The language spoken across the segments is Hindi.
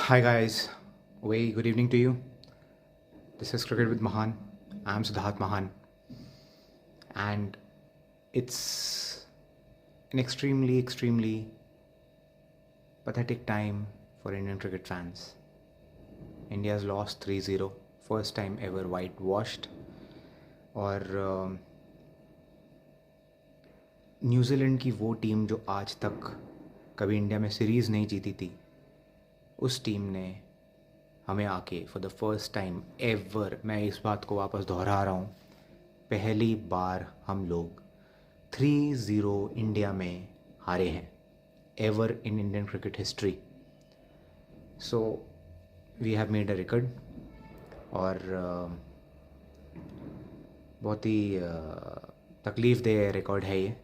Hi guys, very good evening to you. This is Cricket with Mahan. I'm Siddharth Mahan, and it's an extremely pathetic time for Indian cricket fans. India's lost 3-0, first time ever whitewashed, और न्यूजीलैंड की वो टीम जो आज तक कभी इंडिया में सीरीज़ नहीं जीती थी, उस टीम ने हमें आके for the first time ever, मैं इस बात को वापस दोहरा रहा हूँ, पहली बार हम लोग 3-0 इंडिया में हारे हैं ever in Indian cricket history. So we have made a record, और बहुत ही तकलीफ़ दे रिकॉर्ड है ये.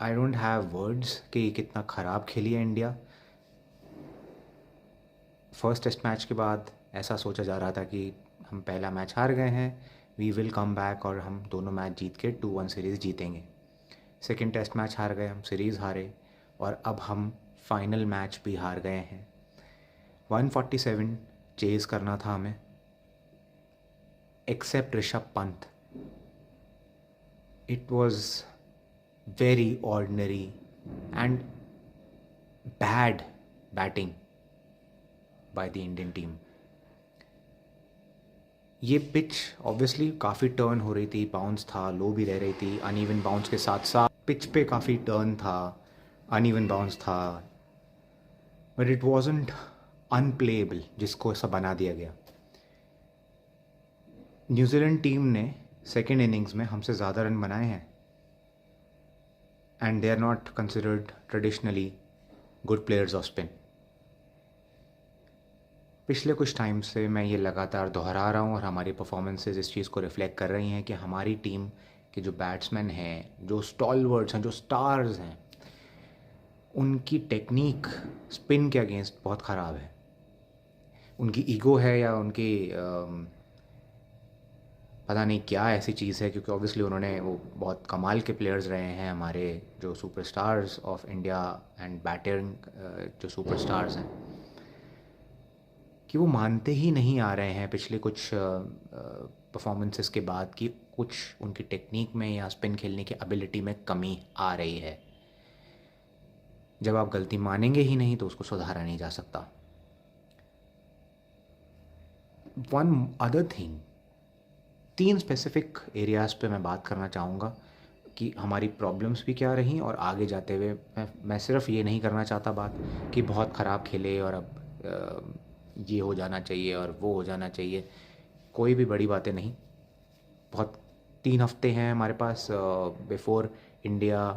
आई डोंट हैव वर्ड्स कि कितना ख़राब खेली है इंडिया. फर्स्ट टेस्ट मैच के बाद ऐसा सोचा जा रहा था कि हम पहला मैच हार गए हैं, वी विल कम बैक और हम दोनों मैच जीत के 2-1 सीरीज़ जीतेंगे. सेकेंड टेस्ट मैच हार गए, हम सीरीज़ हारे, और अब हम फाइनल मैच भी हार गए हैं. 147 चेज़ करना था हमें, except Rishabh Pant. It was very ordinary and bad batting by the Indian team. ये पिच ऑब्वियसली काफ़ी टर्न हो रही थी, बाउंस था, लो भी रह रही थी, अनइवन बाउंस के साथ साथ पिच पे काफ़ी टर्न था, अनइवन बाउंस था, बट इट वॉजंट अनप्लेएबल, जिसको ऐसा बना दिया गया. न्यूजीलैंड टीम ने सेकेंड इनिंग्स में हमसे ज़्यादा रन बनाए हैं, and they are not considered traditionally good players of spin. पिछले कुछ टाइम से मैं ये लगातार दोहरा रहा हूँ, और हमारी परफॉर्मेंसेज इस चीज़ को रिफ्लेक्ट कर रही हैं कि हमारी टीम के जो बैट्समैन हैं, जो स्टॉलवर्ड्स हैं, जो स्टार्स हैं, उनकी टेक्निक स्पिन के अगेंस्ट बहुत ख़राब है. उनकी ईगो है या उनकी पता नहीं क्या ऐसी चीज़ है, क्योंकि ऑब्वियसली उन्होंने वो बहुत कमाल के प्लेयर्स रहे हैं, हमारे जो superstars of India and batting जो सुपरस्टार्स हैं, कि वो मानते ही नहीं आ रहे हैं पिछले कुछ परफॉर्मेंसेस के बाद कि कुछ उनकी टेक्निक में या स्पिन खेलने की एबिलिटी में कमी आ रही है. जब आप गलती मानेंगे ही नहीं तो उसको सुधारा नहीं जा सकता. One other thing, 3 specific areas पे मैं बात करना चाहूँगा कि हमारी प्रॉब्लम्स भी क्या रहीं, और आगे जाते हुए मैं सिर्फ ये नहीं करना चाहता बात कि बहुत ख़राब खेले और अब ये हो जाना चाहिए और वो हो जाना चाहिए. कोई भी बड़ी बातें नहीं. बहुत 3 हफ्ते हैं हमारे पास before India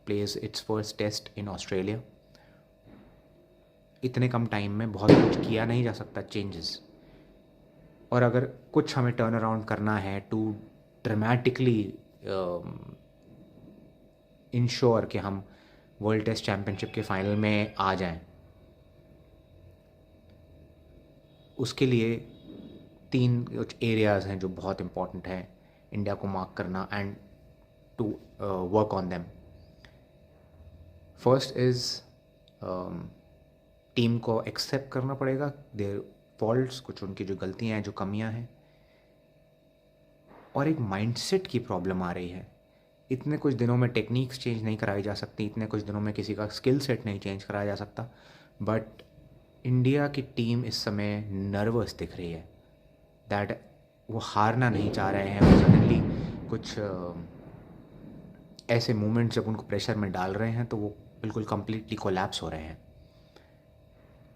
plays its first test in Australia. इतने कम टाइम में बहुत कुछ किया नहीं जा सकता चेंजेस, और अगर कुछ हमें टर्न अराउंड करना है टू ड्रामेटिकली इंश्योर कि हम वर्ल्ड टेस्ट चैम्पियनशिप के फाइनल में आ जाएं, उसके लिए 3 कुछ एरियाज़ हैं जो बहुत इम्पॉर्टेंट हैं इंडिया को मार्क करना and to work on them. First is team को एक्सेप्ट करना पड़ेगा देयर फॉल्ट्स, कुछ उनकी जो गलतियां हैं, जो कमियां हैं, और एक माइंडसेट की प्रॉब्लम आ रही है. इतने कुछ दिनों में टेक्निक्स चेंज नहीं कराई जा सकती, इतने कुछ दिनों में किसी का स्किल सेट नहीं चेंज कराया जा सकता, बट इंडिया की टीम इस समय नर्वस दिख रही है. दैट वो हारना नहीं चाह रहे हैं. वो सडनली कुछ ऐसे मोमेंट्स जब उनको प्रेशर में डाल रहे हैं तो वो बिल्कुल कम्प्लीटली कोलैप्स हो रहे हैं.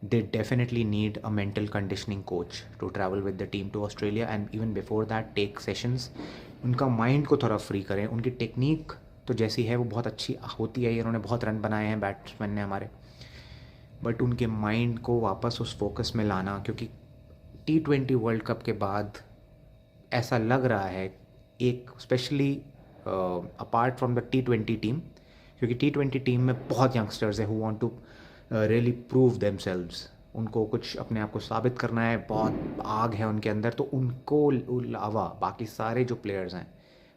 They definitely need a mental conditioning coach to travel with the team to Australia, and even before that take sessions. उनका माइंड को थोड़ा फ्री करें. उनकी टेक्निक तो जैसी है वो बहुत अच्छी होती है, उन्होंने बहुत रन बनाए हैं बैट्समैन ने हमारे, बट उनके माइंड को वापस उस फोकस में लाना, क्योंकि T20 वर्ल्ड कप के बाद ऐसा लग रहा है, एक specially apart from the T20 team, क्योंकि T20 टीम में बहुत यंगस्टर्स हैं who want to really prove themselves. उनको कुछ अपने आप को साबित करना है, बहुत आग है उनके अंदर. तो उनको अलावा बाकी सारे जो प्लेयर्स हैं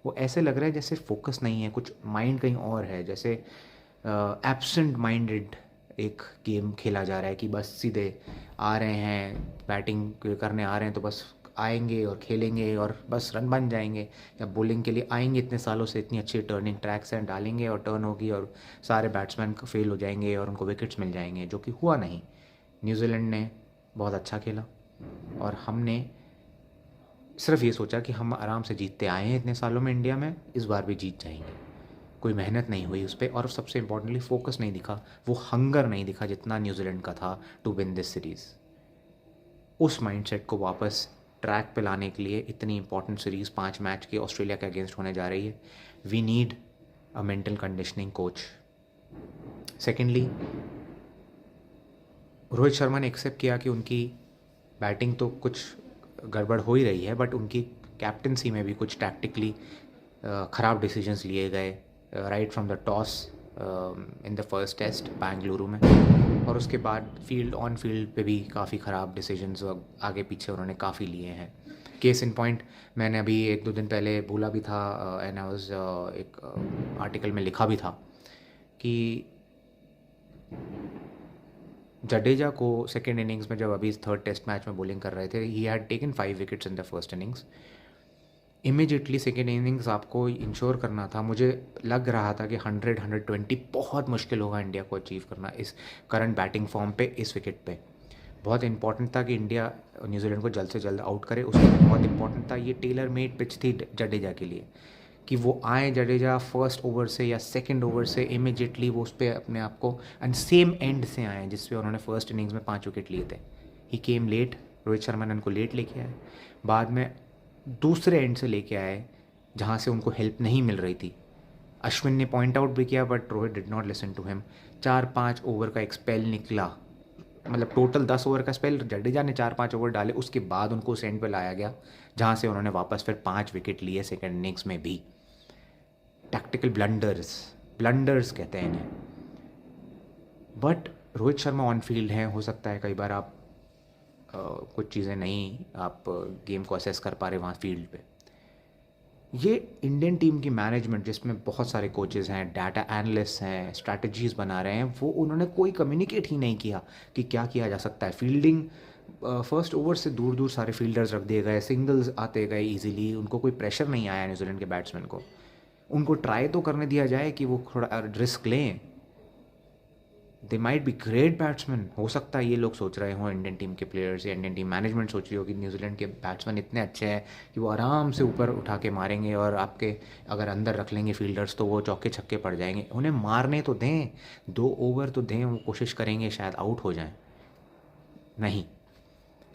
वो ऐसे लग रहा है जैसे फोकस नहीं है, कुछ माइंड कहीं और है, जैसे एब्सेंट माइंडेड एक गेम खेला जा रहा है कि बस सीधे आ रहे हैं, बैटिंग करने आ रहे हैं तो बस आएंगे और खेलेंगे और बस रन बन जाएंगे, या बॉलिंग के लिए आएंगे इतने सालों से, इतनी अच्छी टर्निंग ट्रैक्स हैं, डालेंगे और टर्न होगी और सारे बैट्समैन फेल हो जाएंगे और उनको विकेट्स मिल जाएंगे, जो कि हुआ नहीं। न्यूजीलैंड ने बहुत अच्छा खेला और हमने सिर्फ ये सोचा कि हम आराम से जीतते आए हैं इतने सालों में इंडिया में, इस बार भी जीत जाएंगे। कोई मेहनत नहीं हुई उस पर, और सबसे इम्पोर्टेंटली फोकस नहीं दिखा, वो हंगर नहीं दिखा जितना न्यूजीलैंड का था टू विन दिस सीरीज़। उस माइंडसेट को वापस ट्रैक पे लाने के लिए, इतनी इंपॉर्टेंट सीरीज़ 5 मैच की ऑस्ट्रेलिया के अगेंस्ट होने जा रही है, we need a mental conditioning coach. Secondly, Rohit Sharma ने एक्सेप्ट किया कि उनकी बैटिंग तो कुछ गड़बड़ हो ही रही है, बट उनकी कैप्टनसी में भी कुछ टैक्टिकली ख़राब डिसीजंस लिए गए right from the toss in the first test Bengaluru में, और उसके बाद ऑन फील्ड पे भी काफ़ी ख़राब डिसीजंस आगे पीछे उन्होंने काफ़ी लिए हैं। केस इन पॉइंट, मैंने अभी 1-2 दिन पहले बोला भी था, एंड आई वाज एक आर्टिकल में लिखा भी था कि जडेजा को सेकेंड इनिंग्स में, जब अभी थर्ड टेस्ट मैच में बॉलिंग कर रहे थे, he had taken 5 wickets in the first innings. Immediately second innings आपको इंश्योर करना था, मुझे लग रहा था कि 100-120 बहुत मुश्किल होगा इंडिया को अचीव करना इस करंट बैटिंग फॉर्म पे, इस विकेट पे। बहुत इंपॉर्टेंट था कि इंडिया न्यूजीलैंड को जल्द से जल्द आउट करे, उसके लिए बहुत इंपॉर्टेंट था, ये टेलर मेड पिच थी जडेजा के लिए, कि वो आए जडेजा फर्स्ट ओवर से या सेकंड ओवर से इमीडिएटली वो उस पर अपने आप को, एंड सेम एंड से आए जिस पे उन्होंने फर्स्ट इनिंग्स में 5 विकेट लिए थे। ही केम लेट, रोहित शर्मा ने उनको लेट लेके आए, बाद में दूसरे एंड से लेके आए जहाँ से उनको हेल्प नहीं मिल रही थी। अश्विन ने पॉइंट आउट भी किया but Rohit did not listen to him. 4-5 over का एक स्पेल निकला, मतलब टोटल 10 ओवर का स्पेल, जडेजा ने 4-5 ओवर डाले, उसके बाद उनको उस एंड पे लाया गया जहाँ से उन्होंने वापस फिर 5 विकेट लिए सेकेंड इनिंग्स में भी। टैक्टिकल ब्लंडर्स कहते हैं इन्हें। But Rohit Sharma on field हैं, हो सकता है कई बार आप कुछ चीज़ें नहीं आप गेम को असेस कर पा रहे वहाँ फील्ड पे। ये इंडियन टीम की मैनेजमेंट, जिसमें बहुत सारे कोचेज़ हैं, डाटा एनालिस्ट हैं, स्ट्रैटेजीज़ बना रहे हैं, वो उन्होंने कोई कम्युनिकेट ही नहीं किया कि क्या किया जा सकता है। फील्डिंग फर्स्ट ओवर से दूर दूर सारे फील्डर्स रख दिए गए, सिंगल्स आते गए इजीली, उनको कोई प्रेशर नहीं आया न्यूजीलैंड के बैट्समैन को। उनको ट्राई तो करने दिया जाए कि वो थोड़ा रिस्क लें। They might be great batsman, हो सकता है ये लोग सोच रहे हों, इंडियन टीम के प्लेयर्स या इंडियन टीम मैनेजमेंट सोच रही हो कि न्यूजीलैंड के बैट्समैन इतने अच्छे हैं कि वो आराम से ऊपर उठा के मारेंगे और आपके अगर अंदर रख लेंगे फील्डर्स तो वो चौके छक्के पड़ जाएंगे। उन्हें मारने तो दें, 2 ओवर तो दें, वो कोशिश करेंगे शायद आउट हो जाएं। नहीं,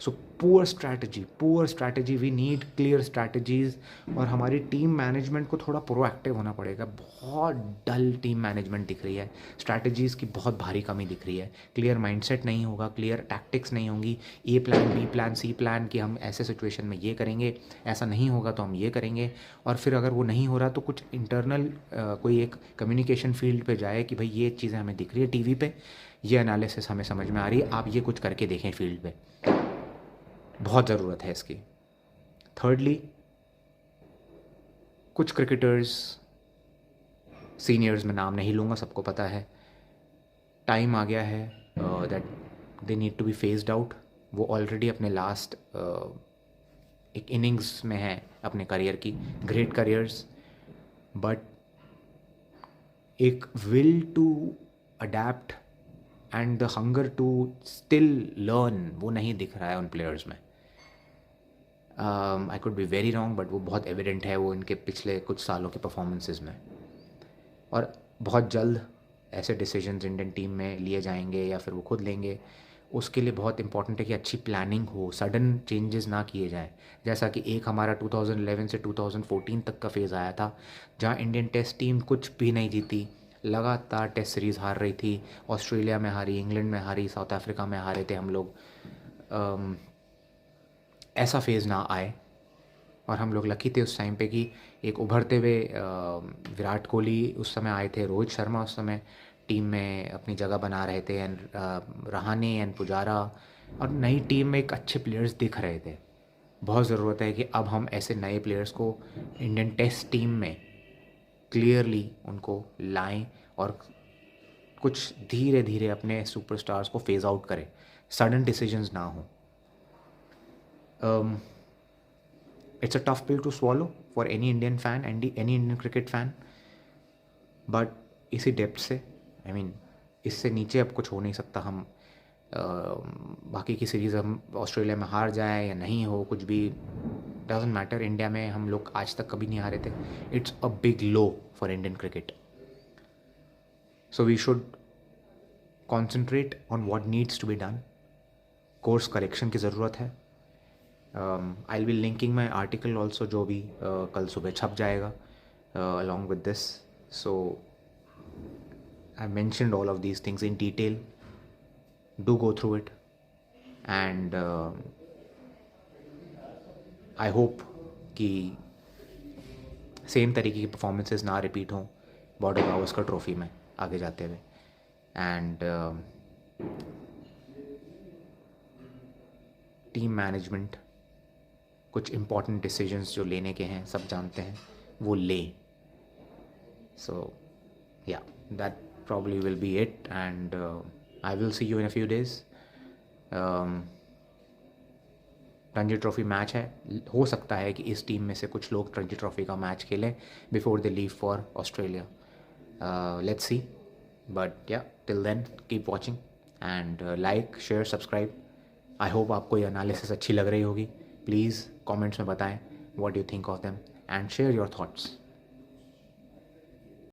so poor strategy, we need clear strategies. और हमारी टीम मैनेजमेंट को थोड़ा प्रोएक्टिव होना पड़ेगा। बहुत डल टीम मैनेजमेंट दिख रही है, स्ट्रैटेजीज़ की बहुत भारी कमी दिख रही है, क्लियर माइंडसेट नहीं होगा, क्लियर टैक्टिक्स नहीं होंगी, ए प्लान, बी प्लान, सी प्लान, कि हम ऐसे सिचुएशन में ये करेंगे, ऐसा नहीं होगा तो हम ये करेंगे। और फिर अगर वो नहीं हो रहा तो कुछ इंटरनल कोई एक कम्युनिकेशन फील्ड पे जाए कि भाई ये चीज़ें हमें दिख रही है टीवी पे, ये एनालिसिस हमें समझ में आ रही है, आप ये कुछ करके देखें फील्ड पे। बहुत ज़रूरत है इसकी। थर्डली, कुछ क्रिकेटर्स, सीनियर्स में नाम नहीं लूँगा, सबको पता है, टाइम आ गया है that they need to be phased out. वो ऑलरेडी अपने लास्ट एक इनिंग्स में है अपने करियर की, ग्रेट करियर्स, बट एक will to adapt and the hunger to still learn, वो नहीं दिख रहा है उन प्लेयर्स में। I could be very wrong, but वो बहुत एविडेंट है वो इनके पिछले कुछ सालों के परफॉर्मेंसेस में। और बहुत जल्द ऐसे डिसीजंस इंडियन टीम में लिए जाएंगे या फिर वो खुद लेंगे, उसके लिए बहुत इंपॉर्टेंट है कि अच्छी प्लानिंग हो, सडन चेंजेस ना किए जाएं। जैसा कि एक हमारा 2011 से 2014 तक का फेज़ आया था जहां इंडियन टेस्ट टीम कुछ भी नहीं जीती, लगातार टेस्ट सीरीज़ हार रही थी, ऑस्ट्रेलिया में हारी, इंग्लैंड में हारी, साउथ अफ्रीका में हारे थे हम लोग। ऐसा फेज़ ना आए, और हम लोग लकी थे उस टाइम पे कि एक उभरते हुए विराट कोहली उस समय आए थे, रोहित शर्मा उस समय टीम में अपनी जगह बना रहे थे, एंड रहाणे एंड पुजारा, और नई टीम में एक अच्छे प्लेयर्स दिख रहे थे। बहुत ज़रूरत है कि अब हम ऐसे नए प्लेयर्स को इंडियन टेस्ट टीम में क्लियरली उनको लाएं और कुछ धीरे धीरे अपने सुपरस्टार्स को फेज आउट करे, सडन डिसीजंस ना हो. It's a tough pill to swallow for any Indian fan and any Indian cricket fan, but इसी डेप्थ से, आई मीन इससे नीचे अब कुछ हो नहीं सकता. हम बाकी की सीरीज़ हम ऑस्ट्रेलिया में हार जाए या नहीं हो, कुछ भी डजेंट मैटर. इंडिया में हम लोग आज तक कभी नहीं हारे थे. It's a big low for Indian cricket. So we should concentrate on what needs to be done. Course correction की ज़रूरत है. I will linking my article also, जो भी कल सुबह छप जाएगा along with this. So I mentioned all of these things in detail. Do go through it, and I hope कि सेम तरीके की परफॉर्मेंसेज ना रिपीट हों बॉर्डर गावस्कर ट्रॉफी में आगे जाते हुए. एंड टीम मैनेजमेंट कुछ इम्पॉर्टेंट डिसीजंस जो लेने के हैं, सब जानते हैं, वो ले. So yeah, that probably will be it, and I will see you in a few days. Ranji trophy match है. हो सकता है कि इस टीम में से कुछ लोग रणजी ट्रॉफ़ी का मैच खेलें before they leave for Australia. Let's see, but yeah till then keep watching and like, share, subscribe. I hope आपको ये एनालिसिस अच्छी लग रही होगी. प्लीज़ कमेंट्स में बताएं what you think of them and share your thoughts.